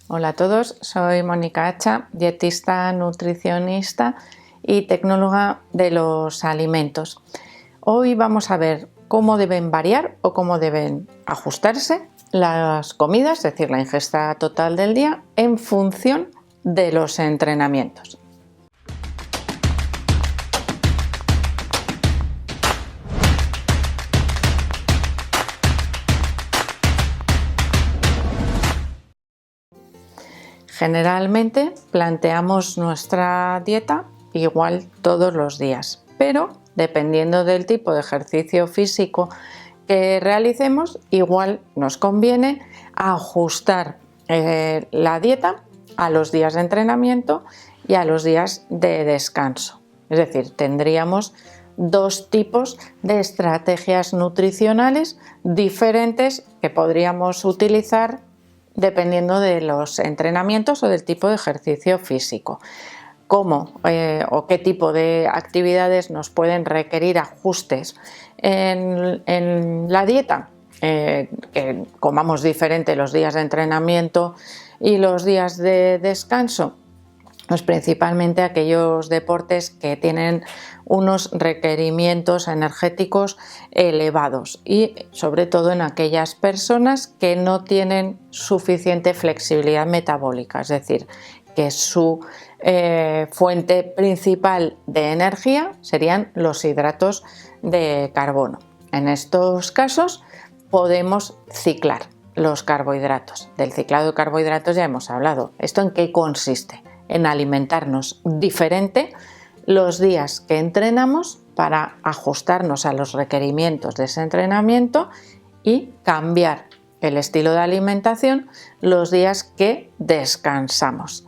Hola a todos, soy Mónica Hacha, dietista, nutricionista y tecnóloga de los alimentos. Hoy vamos a ver cómo deben variar o cómo deben ajustarse las comidas, es decir, la ingesta total del día, en función de los entrenamientos. Generalmente planteamos nuestra dieta igual todos los días, pero dependiendo del tipo de ejercicio físico que realicemos, igual nos conviene ajustar la dieta a los días de entrenamiento y a los días de descanso. Es decir, tendríamos dos tipos de estrategias nutricionales diferentes que podríamos utilizar dependiendo de los entrenamientos o del tipo de ejercicio físico. Cómo o qué tipo de actividades nos pueden requerir ajustes en la dieta, que comamos diferente los días de entrenamiento y los días de descanso. Pues principalmente aquellos deportes que tienen unos requerimientos energéticos elevados y sobre todo en aquellas personas que no tienen suficiente flexibilidad metabólica, es decir, que su fuente principal de energía serían los hidratos de carbono. En estos casos podemos ciclar los carbohidratos. Del ciclado de carbohidratos ya hemos hablado. ¿Esto en qué consiste? En alimentarnos diferente los días que entrenamos para ajustarnos a los requerimientos de ese entrenamiento y cambiar el estilo de alimentación los días que descansamos.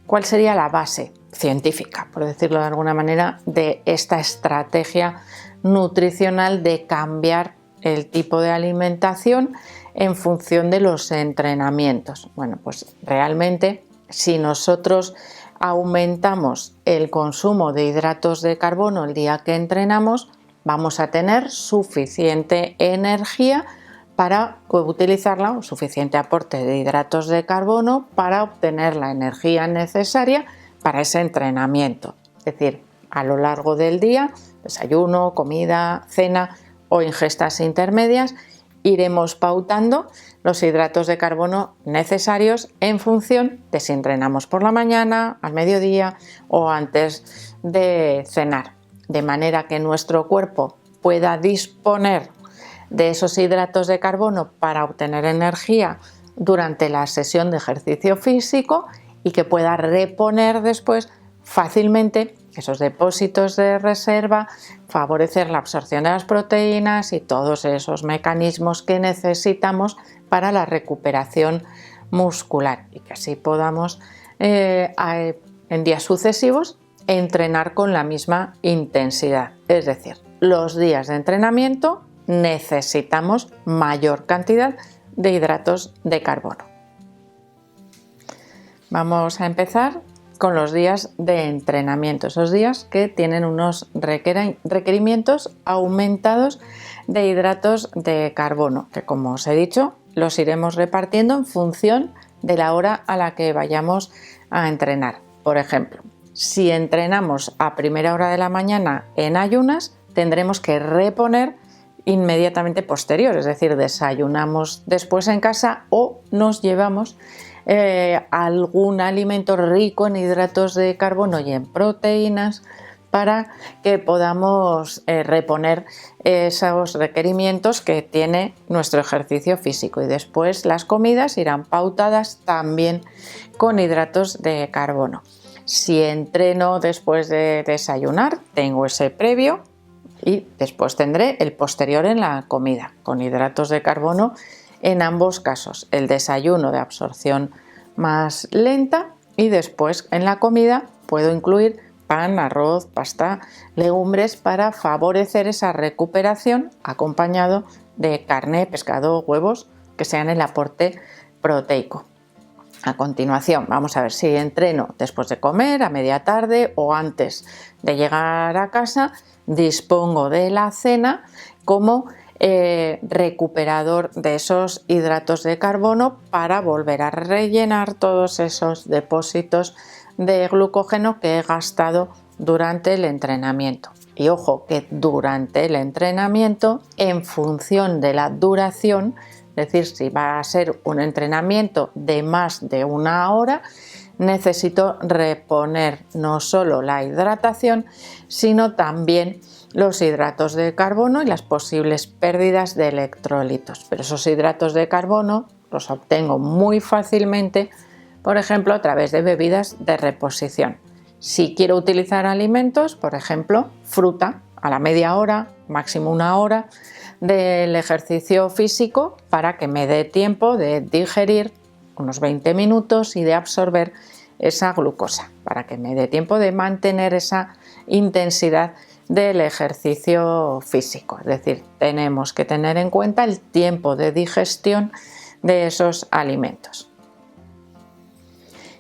¿Cuál sería la base científica, por decirlo de alguna manera, de esta estrategia nutricional de cambiar el tipo de alimentación en función de los entrenamientos? Bueno, pues realmente si nosotros aumentamos el consumo de hidratos de carbono el día que entrenamos, vamos a tener suficiente energía para utilizarla, o suficiente aporte de hidratos de carbono para obtener la energía necesaria para ese entrenamiento. Es decir, a lo largo del día, desayuno, comida, cena o ingestas intermedias, iremos pautando los hidratos de carbono necesarios en función de si entrenamos por la mañana, al mediodía o antes de cenar, de manera que nuestro cuerpo pueda disponer de esos hidratos de carbono para obtener energía durante la sesión de ejercicio físico y que pueda reponer después fácilmente esos depósitos de reserva, favorecer la absorción de las proteínas y todos esos mecanismos que necesitamos para la recuperación muscular y que así podamos en días sucesivos entrenar con la misma intensidad. Es decir, los días de entrenamiento necesitamos mayor cantidad de hidratos de carbono. Vamos a empezar con los días de entrenamiento, esos días que tienen unos requerimientos aumentados de hidratos de carbono, que como os he dicho, los iremos repartiendo en función de la hora a la que vayamos a entrenar. Por ejemplo, si entrenamos a primera hora de la mañana en ayunas, tendremos que reponer inmediatamente posterior, es decir, desayunamos después en casa o nos llevamos algún alimento rico en hidratos de carbono y en proteínas para que podamos reponer esos requerimientos que tiene nuestro ejercicio físico, y después las comidas irán pautadas también con hidratos de carbono. Si entreno después de desayunar, tengo ese previo y después tendré el posterior en la comida, con hidratos de carbono en ambos casos, el desayuno de absorción más lenta y después en la comida puedo incluir pan, arroz, pasta, legumbres para favorecer esa recuperación acompañado de carne, pescado, huevos que sean el aporte proteico. A continuación vamos a ver si entreno después de comer, a media tarde o antes de llegar a casa. Dispongo de la cena como recuperador de esos hidratos de carbono para volver a rellenar todos esos depósitos de glucógeno que he gastado durante el entrenamiento. Y ojo que durante el entrenamiento, en función de la duración, es decir, si va a ser un entrenamiento de más de 1 hora, necesito reponer no solo la hidratación, sino también los hidratos de carbono y las posibles pérdidas de electrolitos. Pero esos hidratos de carbono los obtengo muy fácilmente, por ejemplo, a través de bebidas de reposición. Si quiero utilizar alimentos, por ejemplo, fruta a la media hora, máximo 1 hora del ejercicio físico para que me dé tiempo de digerir unos 20 minutos y de absorber esa glucosa, para que me dé tiempo de mantener esa intensidad del ejercicio físico. Es decir, tenemos que tener en cuenta el tiempo de digestión de esos alimentos.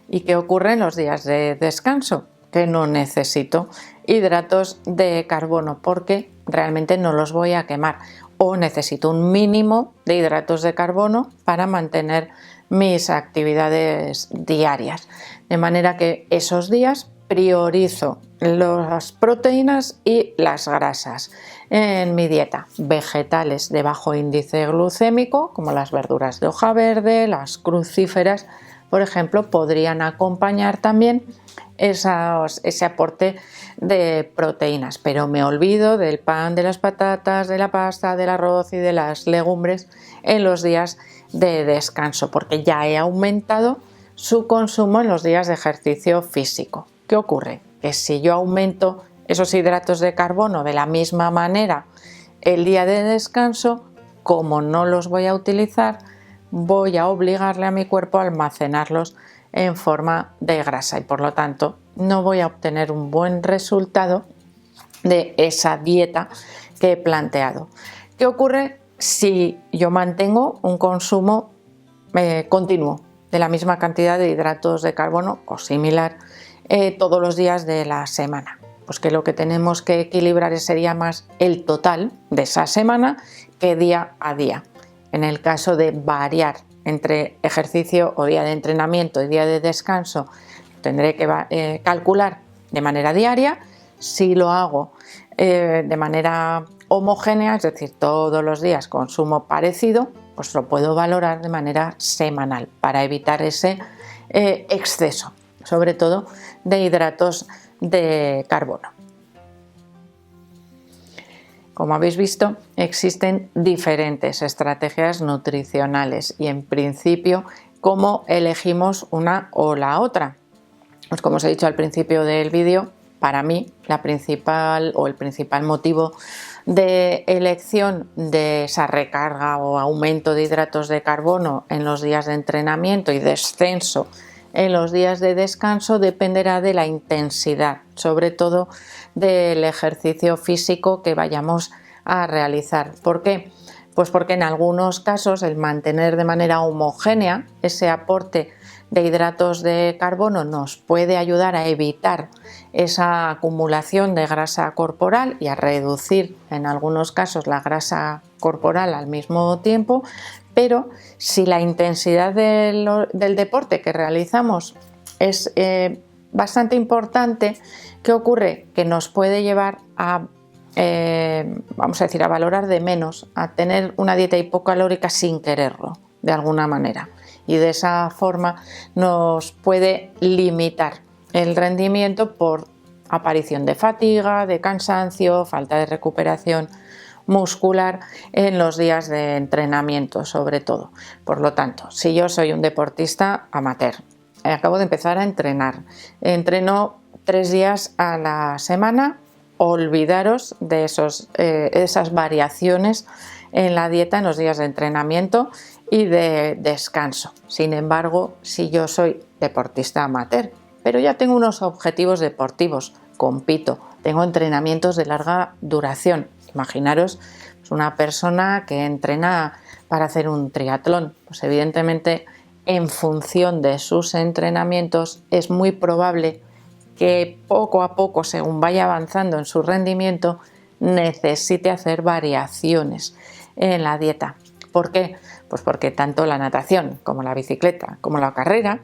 ¿Y qué ocurre en los días de descanso? Que no necesito hidratos de carbono porque realmente no los voy a quemar, o necesito un mínimo de hidratos de carbono para mantener mis actividades diarias. De manera que esos días priorizo las proteínas y las grasas en mi dieta. Vegetales de bajo índice glucémico, como las verduras de hoja verde, las crucíferas, por ejemplo, podrían acompañar también ese aporte de proteínas, pero me olvido del pan, de las patatas, de la pasta, del arroz y de las legumbres en los días de descanso, porque ya he aumentado su consumo en los días de ejercicio físico. ¿Qué ocurre? Que si yo aumento esos hidratos de carbono de la misma manera el día de descanso, como no los voy a utilizar, voy a obligarle a mi cuerpo a almacenarlos en forma de grasa y por lo tanto no voy a obtener un buen resultado de esa dieta que he planteado. ¿Qué ocurre si yo mantengo un consumo continuo de la misma cantidad de hidratos de carbono o similar todos los días de la semana? Pues que lo que tenemos que equilibrar sería más el total de esa semana que día a día. En el caso de variar entre ejercicio o día de entrenamiento y día de descanso, tendré que calcular de manera diaria. Si lo hago de manera homogénea, es decir, todos los días consumo parecido, pues lo puedo valorar de manera semanal para evitar ese exceso, sobre todo de hidratos de carbono. Como habéis visto, existen diferentes estrategias nutricionales y en principio, ¿cómo elegimos una o la otra? Pues como os he dicho al principio del vídeo, para mí el principal motivo de elección de esa recarga o aumento de hidratos de carbono en los días de entrenamiento y descenso en los días de descanso dependerá de la intensidad, sobre todo del ejercicio físico que vayamos a realizar. ¿Por qué? Pues porque en algunos casos el mantener de manera homogénea ese aporte de hidratos de carbono nos puede ayudar a evitar esa acumulación de grasa corporal y a reducir en algunos casos la grasa corporal al mismo tiempo, pero si la intensidad del deporte que realizamos es bastante importante, ¿qué ocurre? Que nos puede llevar a valorar de menos, a tener una dieta hipocalórica sin quererlo, de alguna manera. Y de esa forma nos puede limitar el rendimiento por aparición de fatiga, de cansancio, falta de recuperación muscular en los días de entrenamiento sobre todo. Por lo tanto, si yo soy un deportista amateur, acabo de empezar a entreno 3 días a la semana, olvidaros de esas variaciones en la dieta en los días de entrenamiento y de descanso. Sin embargo, si yo soy deportista amateur, pero ya tengo unos objetivos deportivos, compito, tengo entrenamientos de larga duración. Imaginaros una persona que entrena para hacer un triatlón, pues evidentemente en función de sus entrenamientos es muy probable que poco a poco, según vaya avanzando en su rendimiento, necesite hacer variaciones en la dieta. ¿Por qué? Pues porque tanto la natación como la bicicleta como la carrera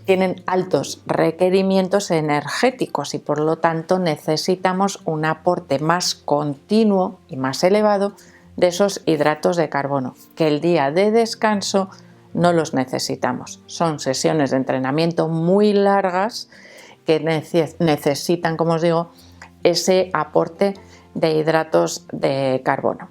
tienen altos requerimientos energéticos y por lo tanto necesitamos un aporte más continuo y más elevado de esos hidratos de carbono, que el día de descanso no los necesitamos. Son sesiones de entrenamiento muy largas que necesitan, como os digo, ese aporte de hidratos de carbono.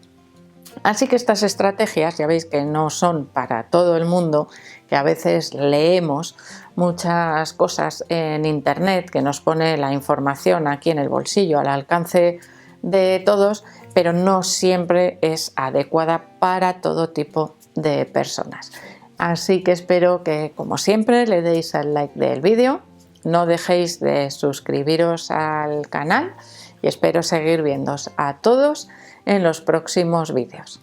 Así que estas estrategias, ya veis que no son para todo el mundo, que a veces leemos muchas cosas en internet que nos pone la información aquí en el bolsillo al alcance de todos, pero no siempre es adecuada para todo tipo de personas. Así que espero que, como siempre, le deis al like del vídeo, no dejéis de suscribiros al canal y espero seguir viéndoos a todos en los próximos vídeos.